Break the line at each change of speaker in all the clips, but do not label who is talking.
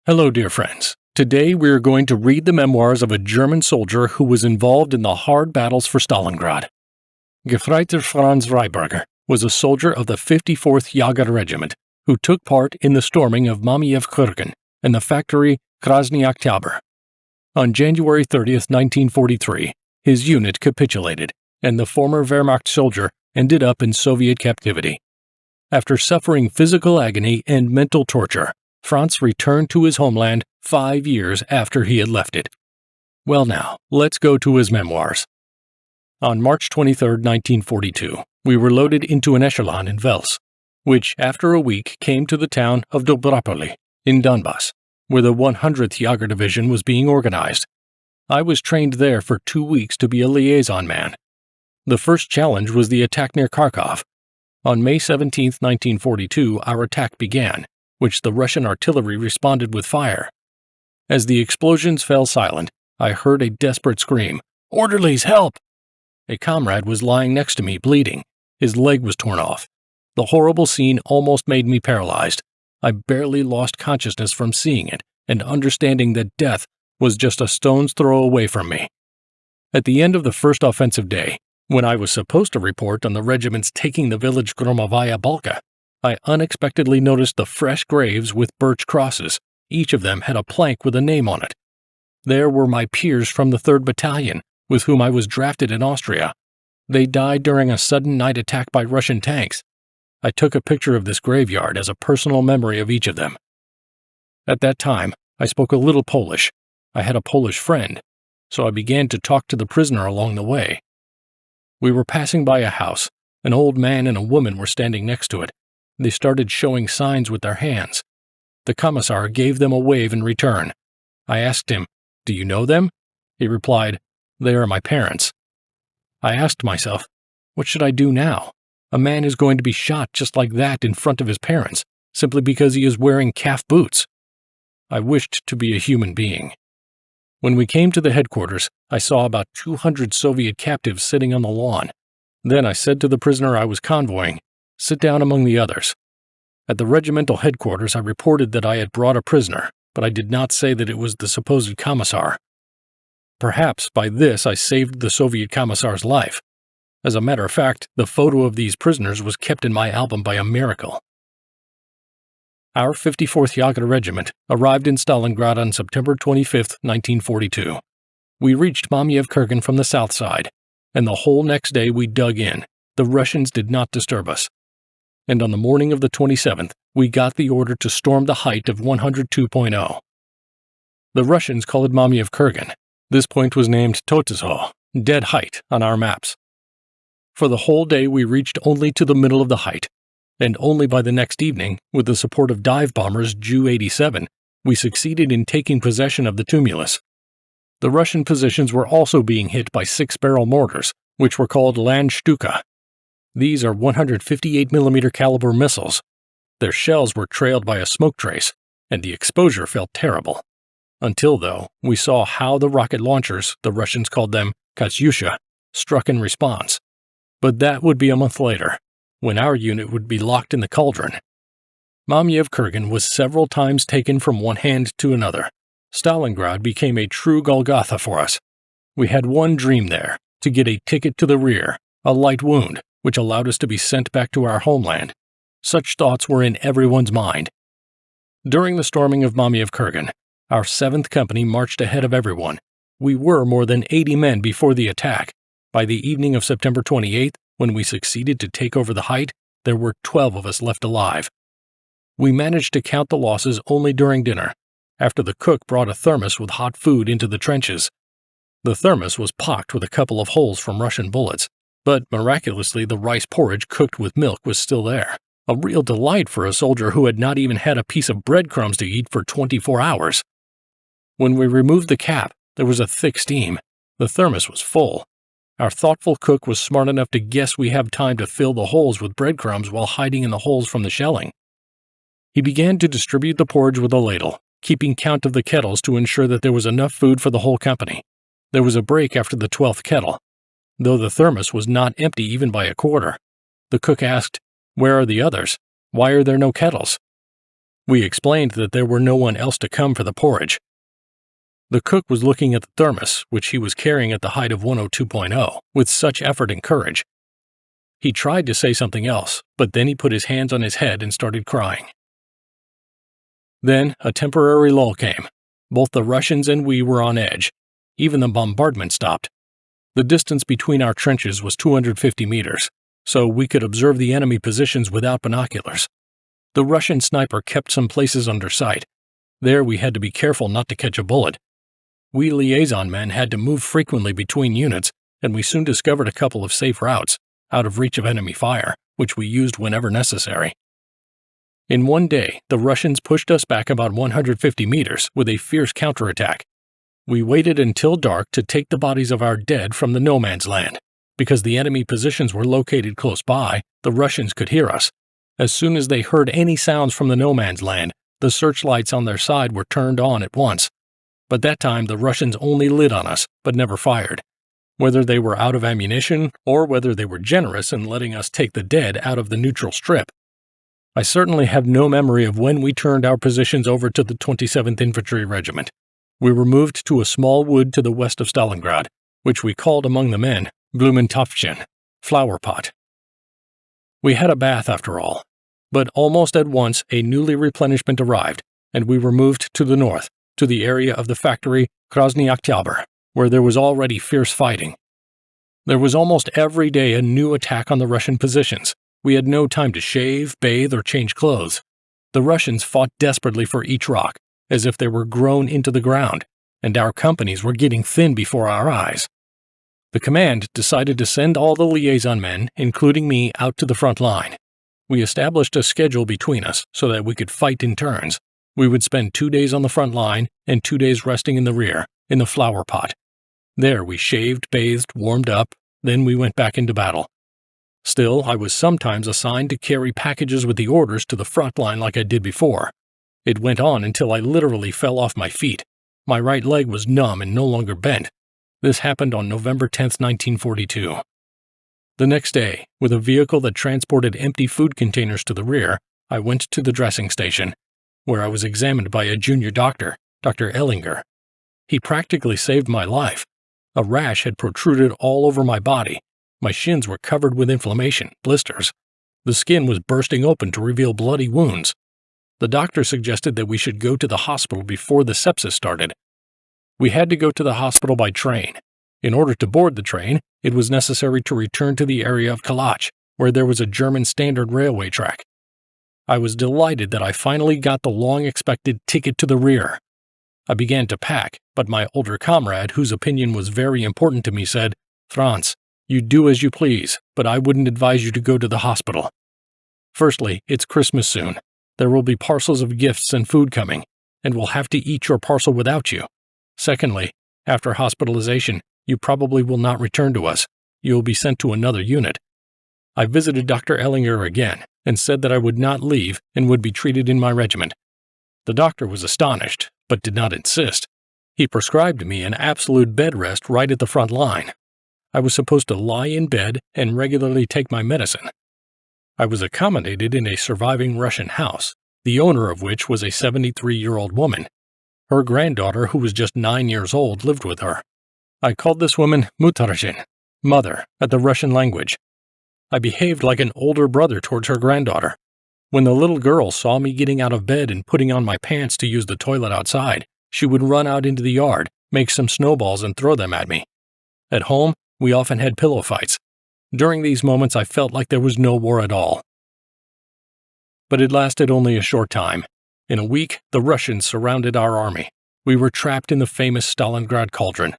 Hello, dear friends. Today we are going to read the memoirs of a German soldier who was involved in the hard battles for Stalingrad. Gefreiter Frantz Reihbeger was a soldier of the 54th Jäger Regiment who took part in the storming of Mamayev Kurgan and the factory Krasny Oktyabr. On January 30, 1943, his unit capitulated, and the former Wehrmacht soldier ended up in Soviet captivity. After suffering physical agony and mental torture, Frantz returned to his homeland 5 years after he had left it. Well now, let's go to his memoirs. On March 23, 1942, we were loaded into an echelon in Vels, which after a week came to the town of Dobropoli in Donbass, where the 100th Jäger Division was being organized. I was trained there for 2 weeks to be a liaison man. The first challenge was the attack near Kharkov. On May 17, 1942, our attack began, which the Russian artillery responded with fire. As the explosions fell silent, I heard a desperate scream, "Orderlies, help!" A comrade was lying next to me, bleeding. His leg was torn off. The horrible scene almost made me paralyzed. I barely lost consciousness from seeing it and understanding that death was just a stone's throw away from me. At the end of the first offensive day, when I was supposed to report on the regiments taking the village Gromovaya Balka, I unexpectedly noticed the fresh graves with birch crosses. Each of them had a plank with a name on it. There were my peers from the 3rd Battalion, with whom I was drafted in Austria. They died during a sudden night attack by Russian tanks. I took a picture of this graveyard as a personal memory of each of them. At that time, I spoke a little Polish. I had a Polish friend, so I began to talk to the prisoner along the way. We were passing by a house. An old man and a woman were standing next to it. They started showing signs with their hands. The commissar gave them a wave in return. I asked him, "Do you know them?" He replied, "They are my parents." I asked myself, what should I do now? A man is going to be shot just like that in front of his parents, simply because he is wearing calf boots. I wished to be a human being. When we came to the headquarters, I saw about 200 Soviet captives sitting on the lawn. Then I said to the prisoner I was convoying, "Sit down among the others." At the regimental headquarters, I reported that I had brought a prisoner, but I did not say that it was the supposed commissar. Perhaps by this I saved the Soviet commissar's life. As a matter of fact, the photo of these prisoners was kept in my album by a miracle. Our 54th Jäger Regiment arrived in Stalingrad on September 25, 1942. We reached Mamayev Kurgan from the south side, and the whole next day we dug in. The Russians did not disturb us. And on the morning of the 27th, we got the order to storm the height of 102.0. The Russians call it Mamayev Kurgan. This point was named Totezo, dead height, on our maps. For the whole day we reached only to the middle of the height, and only by the next evening, with the support of dive bombers Ju-87, we succeeded in taking possession of the tumulus. The Russian positions were also being hit by 6-barrel mortars, which were called Landstuka. These are 158mm caliber missiles. Their shells were trailed by a smoke trace, and the exposure felt terrible. Until, though, we saw how the rocket launchers, the Russians called them Katyusha, struck in response. But that would be a month later, when our unit would be locked in the cauldron. Mamayev Kurgan was several times taken from one hand to another. Stalingrad became a true Golgotha for us. We had one dream there, to get a ticket to the rear, a light wound, which allowed us to be sent back to our homeland. Such thoughts were in everyone's mind. During the storming of Mamayev Kurgan, our 7th Company marched ahead of everyone. We were more than 80 men before the attack. By the evening of September 28th, when we succeeded to take over the height, there were 12 of us left alive. We managed to count the losses only during dinner, after the cook brought a thermos with hot food into the trenches. The thermos was pocked with a couple of holes from Russian bullets, but miraculously the rice porridge cooked with milk was still there, a real delight for a soldier who had not even had a piece of breadcrumbs to eat for 24 hours. When we removed the cap, there was a thick steam. The thermos was full. Our thoughtful cook was smart enough to guess we have time to fill the holes with breadcrumbs while hiding in the holes from the shelling. He began to distribute the porridge with a ladle, keeping count of the kettles to ensure that there was enough food for the whole company. There was a break after the 12th kettle. Though the thermos was not empty even by a quarter, the cook asked, "Where are the others? Why are there no kettles?" We explained that there were no one else to come for the porridge. The cook was looking at the thermos, which he was carrying at the height of 102.0, with such effort and courage. He tried to say something else, but then he put his hands on his head and started crying. Then a temporary lull came. Both the Russians and we were on edge. Even the bombardment stopped. The distance between our trenches was 250 meters, so we could observe the enemy positions without binoculars. The Russian sniper kept some places under sight. There we had to be careful not to catch a bullet. We liaison men had to move frequently between units, and we soon discovered a couple of safe routes, out of reach of enemy fire, which we used whenever necessary. In one day, the Russians pushed us back about 150 meters with a fierce counterattack. We waited until dark to take the bodies of our dead from the no man's land. Because the enemy positions were located close by, the Russians could hear us. As soon as they heard any sounds from the no man's land, the searchlights on their side were turned on at once. But that time the Russians only lit on us, but never fired. Whether they were out of ammunition, or whether they were generous in letting us take the dead out of the neutral strip. I certainly have no memory of when we turned our positions over to the 27th Infantry Regiment. We were moved to a small wood to the west of Stalingrad, which we called among the men Blumentopfchen, flower pot. We had a bath after all, but almost at once a newly replenishment arrived, and we were moved to the north, to the area of the factory Krasny Oktyabr, where there was already fierce fighting. There was almost every day a new attack on the Russian positions. We had no time to shave, bathe, or change clothes. The Russians fought desperately for each rock, as if they were grown into the ground, and our companies were getting thin before our eyes. The command decided to send all the liaison men, including me, out to the front line. We established a schedule between us so that we could fight in turns. We would spend 2 days on the front line and 2 days resting in the rear, in the flower pot. There we shaved, bathed, warmed up, then we went back into battle. Still, I was sometimes assigned to carry packages with the orders to the front line like I did before. It went on until I literally fell off my feet. My right leg was numb and no longer bent. This happened on November 10, 1942. The next day, with a vehicle that transported empty food containers to the rear, I went to the dressing station, where I was examined by a junior doctor, Dr. Ellinger. He practically saved my life. A rash had protruded all over my body. My shins were covered with inflammation, blisters. The skin was bursting open to reveal bloody wounds. The doctor suggested that we should go to the hospital before the sepsis started. We had to go to the hospital by train. In order to board the train, it was necessary to return to the area of Kalach, where there was a German standard railway track. I was delighted that I finally got the long-expected ticket to the rear. I began to pack, but my older comrade, whose opinion was very important to me, said, "Franz, you do as you please, but I wouldn't advise you to go to the hospital. Firstly, it's Christmas soon. There will be parcels of gifts and food coming, and we'll have to eat your parcel without you. Secondly, after hospitalization, you probably will not return to us. You will be sent to another unit." I visited Dr. Ellinger again and said that I would not leave and would be treated in my regiment. The doctor was astonished, but did not insist. He prescribed me an absolute bed rest right at the front line. I was supposed to lie in bed and regularly take my medicine. I was accommodated in a surviving Russian house, the owner of which was a 73-year-old woman. Her granddaughter, who was just 9 years old, lived with her. I called this woman Mutarjin, mother, at the Russian language. I behaved like an older brother towards her granddaughter. When the little girl saw me getting out of bed and putting on my pants to use the toilet outside, she would run out into the yard, make some snowballs, and throw them at me. At home, we often had pillow fights. During these moments, I felt like there was no war at all. But it lasted only a short time. In a week, the Russians surrounded our army. We were trapped in the famous Stalingrad cauldron.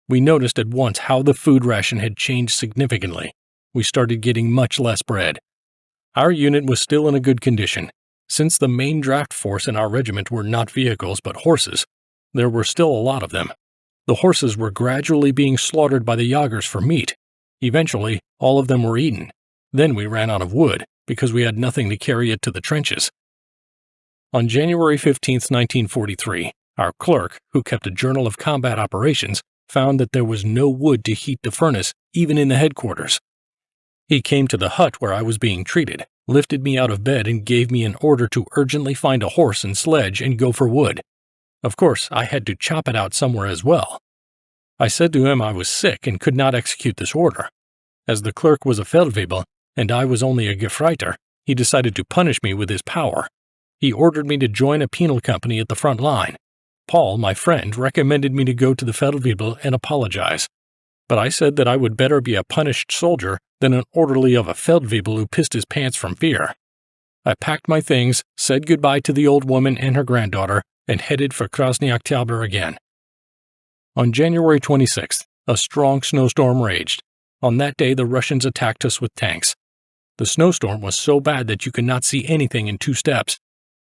We noticed at once how the food ration had changed significantly. We started getting much less bread. Our unit was still in a good condition. Since the main draft force in our regiment were not vehicles but horses, there were still a lot of them. The horses were gradually being slaughtered by the Jägers for meat. Eventually, all of them were eaten. Then we ran out of wood, because we had nothing to carry it to the trenches. On January 15, 1943, our clerk, who kept a journal of combat operations, found that there was no wood to heat the furnace, even in the headquarters. He came to the hut where I was being treated, lifted me out of bed and gave me an order to urgently find a horse and sledge and go for wood. Of course, I had to chop it out somewhere as well. I said to him I was sick and could not execute this order. As the clerk was a Feldwebel and I was only a Gefreiter, he decided to punish me with his power. He ordered me to join a penal company at the front line. Paul, my friend, recommended me to go to the Feldwebel and apologize. But I said that I would better be a punished soldier than an orderly of a Feldwebel who pissed his pants from fear. I packed my things, said goodbye to the old woman and her granddaughter, and headed for Krasny Oktyabr again. On January 26th, a strong snowstorm raged. On that day, the Russians attacked us with tanks. The snowstorm was so bad that you could not see anything in 2 steps.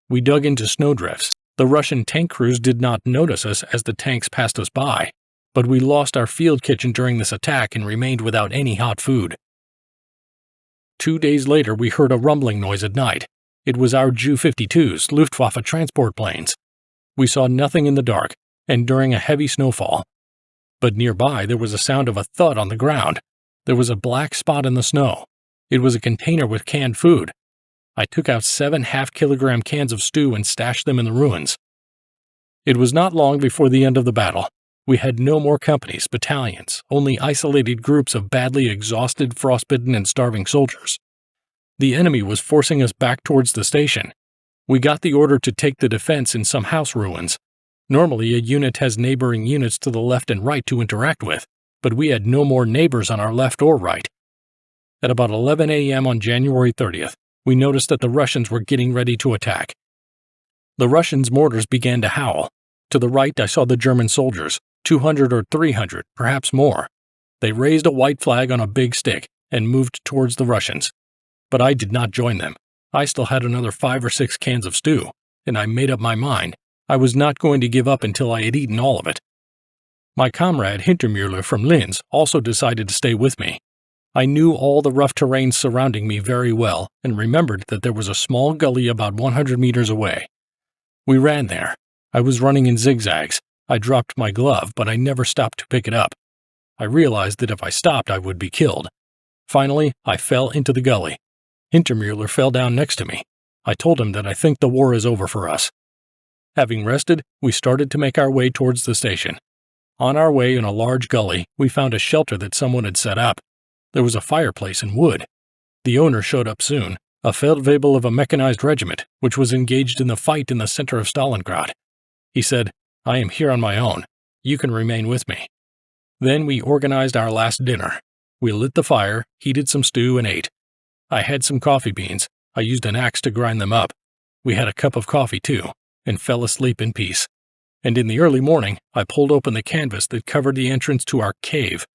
We dug into snowdrifts. The Russian tank crews did not notice us as the tanks passed us by, but we lost our field kitchen during this attack and remained without any hot food. 2 days later, we heard a rumbling noise at night. It was our Ju-52s, Luftwaffe transport planes. We saw nothing in the dark, and during a heavy snowfall. But nearby, there was a sound of a thud on the ground. There was a black spot in the snow. It was a container with canned food. I took out 7 half-kilogram cans of stew and stashed them in the ruins. It was not long before the end of the battle. We had no more companies, battalions, only isolated groups of badly exhausted, frostbitten, and starving soldiers. The enemy was forcing us back towards the station. We got the order to take the defense in some house ruins. Normally, a unit has neighboring units to the left and right to interact with, but we had no more neighbors on our left or right. At about 11 a.m. on January 30th, we noticed that the Russians were getting ready to attack. The Russians' mortars began to howl. To the right, I saw the German soldiers, 200 or 300, perhaps more. They raised a white flag on a big stick and moved towards the Russians. But I did not join them. I still had another 5 or 6 cans of stew, and I made up my mind. I was not going to give up until I had eaten all of it. My comrade Hintermüller from Linz also decided to stay with me. I knew all the rough terrain surrounding me very well and remembered that there was a small gully about 100 meters away. We ran there. I was running in zigzags. I dropped my glove, but I never stopped to pick it up. I realized that if I stopped, I would be killed. Finally, I fell into the gully. Hintermüller fell down next to me. I told him that I think the war is over for us. Having rested, we started to make our way towards the station. On our way in a large gully, we found a shelter that someone had set up. There was a fireplace and wood. The owner showed up soon, a Feldwebel of a mechanized regiment, which was engaged in the fight in the center of Stalingrad. He said, "I am here on my own. You can remain with me." Then we organized our last dinner. We lit the fire, heated some stew, and ate. I had some coffee beans. I used an axe to grind them up. We had a cup of coffee, too, and fell asleep in peace. And in the early morning, I pulled open the canvas that covered the entrance to our cave.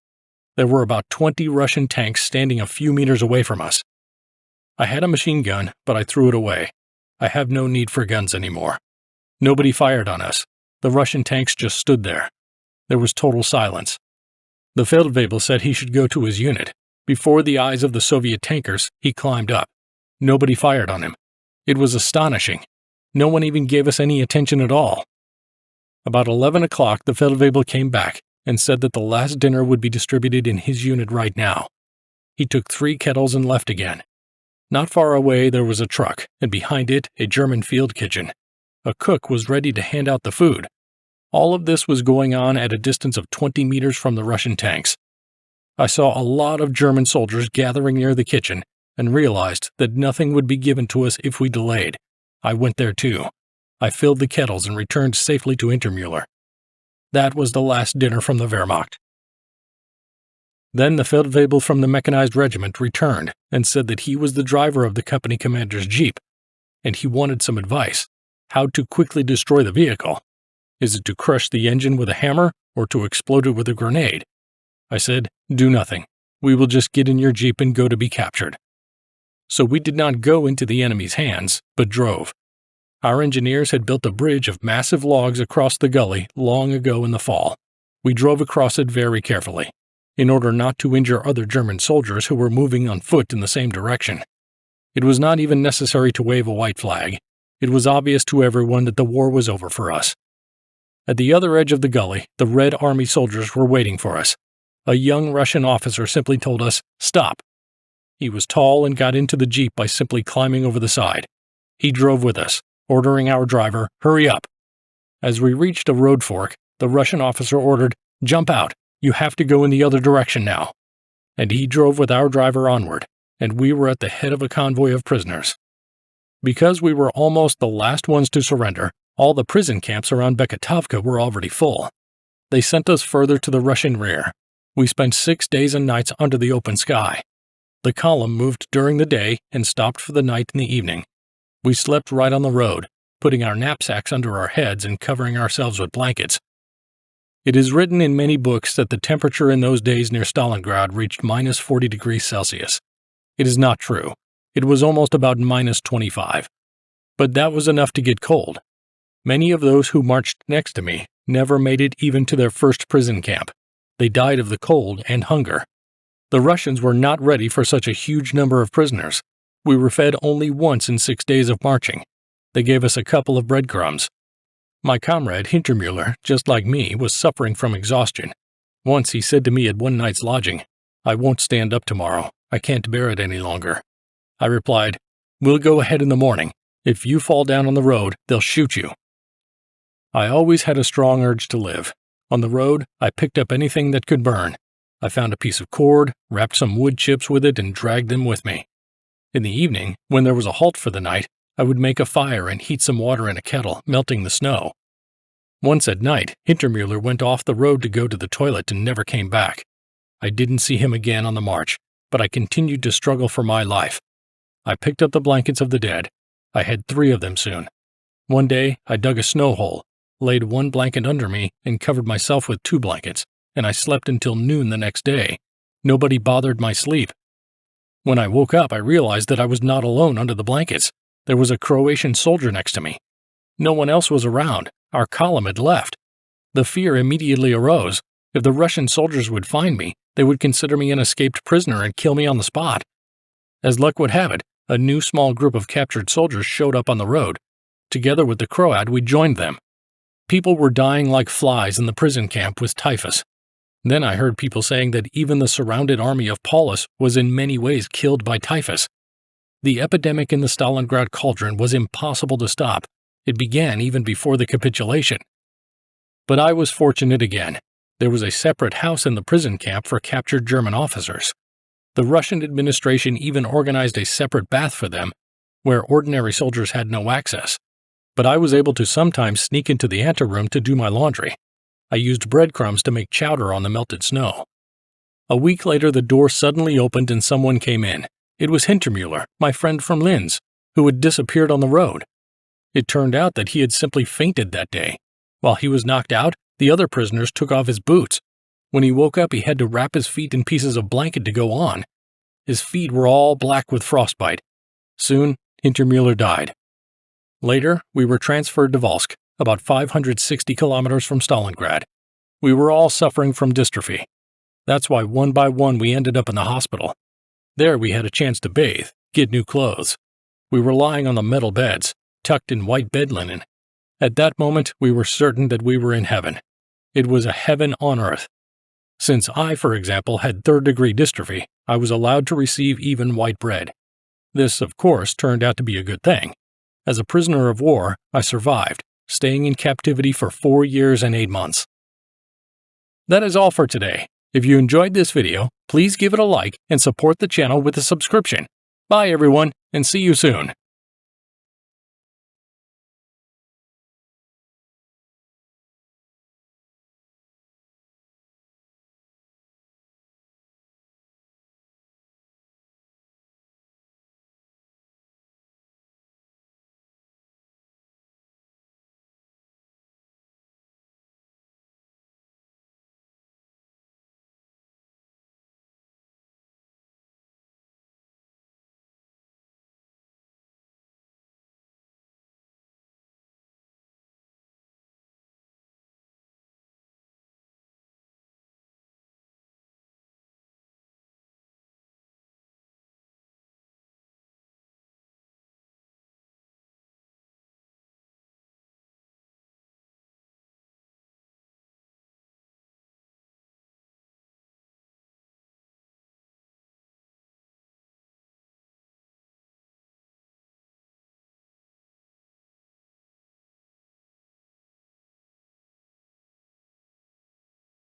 There were about 20 Russian tanks standing a few meters away from us. I had a machine gun, but I threw it away. I have no need for guns anymore. Nobody fired on us. The Russian tanks just stood there. There was total silence. The Feldwebel said he should go to his unit. Before the eyes of the Soviet tankers, he climbed up. Nobody fired on him. It was astonishing. No one even gave us any attention at all. About 11 o'clock, the Feldwebel came back and said that the last dinner would be distributed in his unit right now. He took 3 kettles and left again. Not far away, there was a truck, and behind it, a German field kitchen. A cook was ready to hand out the food. All of this was going on at a distance of 20 meters from the Russian tanks. I saw a lot of German soldiers gathering near the kitchen and realized that nothing would be given to us if we delayed. I went there too. I filled the kettles and returned safely to Hintermüller. That was the last dinner from the Wehrmacht. Then the Feldwebel from the mechanized regiment returned and said that he was the driver of the company commander's jeep, and he wanted some advice. How to quickly destroy the vehicle. Is it to crush the engine with a hammer or to explode it with a grenade? I said, "Do nothing. We will just get in your jeep and go to be captured." So we did not go into the enemy's hands, but drove. Our engineers had built a bridge of massive logs across the gully long ago in the fall. We drove across it very carefully, in order not to injure other German soldiers who were moving on foot in the same direction. It was not even necessary to wave a white flag. It was obvious to everyone that the war was over for us. At the other edge of the gully, the Red Army soldiers were waiting for us. A young Russian officer simply told us, "Stop." He was tall and got into the jeep by simply climbing over the side. He drove with us, ordering our driver, "Hurry up." As we reached a road fork, the Russian officer ordered, "Jump out. You have to go in the other direction now." And he drove with our driver onward, and we were at the head of a convoy of prisoners. Because we were almost the last ones to surrender, all the prison camps around Beketovka were already full. They sent us further to the Russian rear. We spent 6 days and nights under the open sky. The column moved during the day and stopped for the night in the evening. We slept right on the road, putting our knapsacks under our heads and covering ourselves with blankets. It is written in many books that the temperature in those days near Stalingrad reached minus 40 degrees Celsius. It is not true. It was almost about minus 25. But that was enough to get cold. Many of those who marched next to me never made it even to their first prison camp. They died of the cold and hunger. The Russians were not ready for such a huge number of prisoners. We were fed only once in 6 days of marching. They gave us a couple of breadcrumbs. My comrade Hintermuller, just like me, was suffering from exhaustion. Once he said to me at one night's lodging, "I won't stand up tomorrow. I can't bear it any longer." I replied, "We'll go ahead in the morning. If you fall down on the road, they'll shoot you." I always had a strong urge to live. On the road, I picked up anything that could burn. I found a piece of cord, wrapped some wood chips with it, and dragged them with me. In the evening, when there was a halt for the night, I would make a fire and heat some water in a kettle, melting the snow. Once at night, Hintermuller went off the road to go to the toilet and never came back. I didn't see him again on the march, but I continued to struggle for my life. I picked up the blankets of the dead. I had 3 of them soon. One day, I dug a snow hole, laid one blanket under me, and covered myself with 2 blankets, and I slept until noon the next day. Nobody bothered my sleep. When I woke up, I realized that I was not alone under the blankets. There was a Croatian soldier next to me. No one else was around. Our column had left. The fear immediately arose. If the Russian soldiers would find me, they would consider me an escaped prisoner and kill me on the spot. As luck would have it, a new small group of captured soldiers showed up on the road. Together with the Croat, we joined them. People were dying like flies in the prison camp with typhus. Then I heard people saying that even the surrounded army of Paulus was in many ways killed by typhus. The epidemic in the Stalingrad cauldron was impossible to stop. It began even before the capitulation. But I was fortunate again. There was a separate house in the prison camp for captured German officers. The Russian administration even organized a separate bath for them, where ordinary soldiers had no access. But I was able to sometimes sneak into the anteroom to do my laundry. I used breadcrumbs to make chowder on the melted snow. A week later, the door suddenly opened and someone came in. It was Hintermuller, my friend from Linz, who had disappeared on the road. It turned out that he had simply fainted that day. While he was knocked out, the other prisoners took off his boots. When he woke up, he had to wrap his feet in pieces of blanket to go on. His feet were all black with frostbite. Soon, Hintermuller died. Later, we were transferred to Volsk, about 560 kilometers from Stalingrad. We were all suffering from dystrophy. That's why one by one we ended up in the hospital. There we had a chance to bathe, get new clothes. We were lying on the metal beds, tucked in white bed linen. At that moment, we were certain that we were in heaven. It was a heaven on earth. Since I, for example, had third-degree dystrophy, I was allowed to receive even white bread. This, of course, turned out to be a good thing. As a prisoner of war, I survived, staying in captivity for 4 years and 8 months. That is all for today. If you enjoyed this video, please give it a like and support the channel with a subscription. Bye everyone, and see you soon.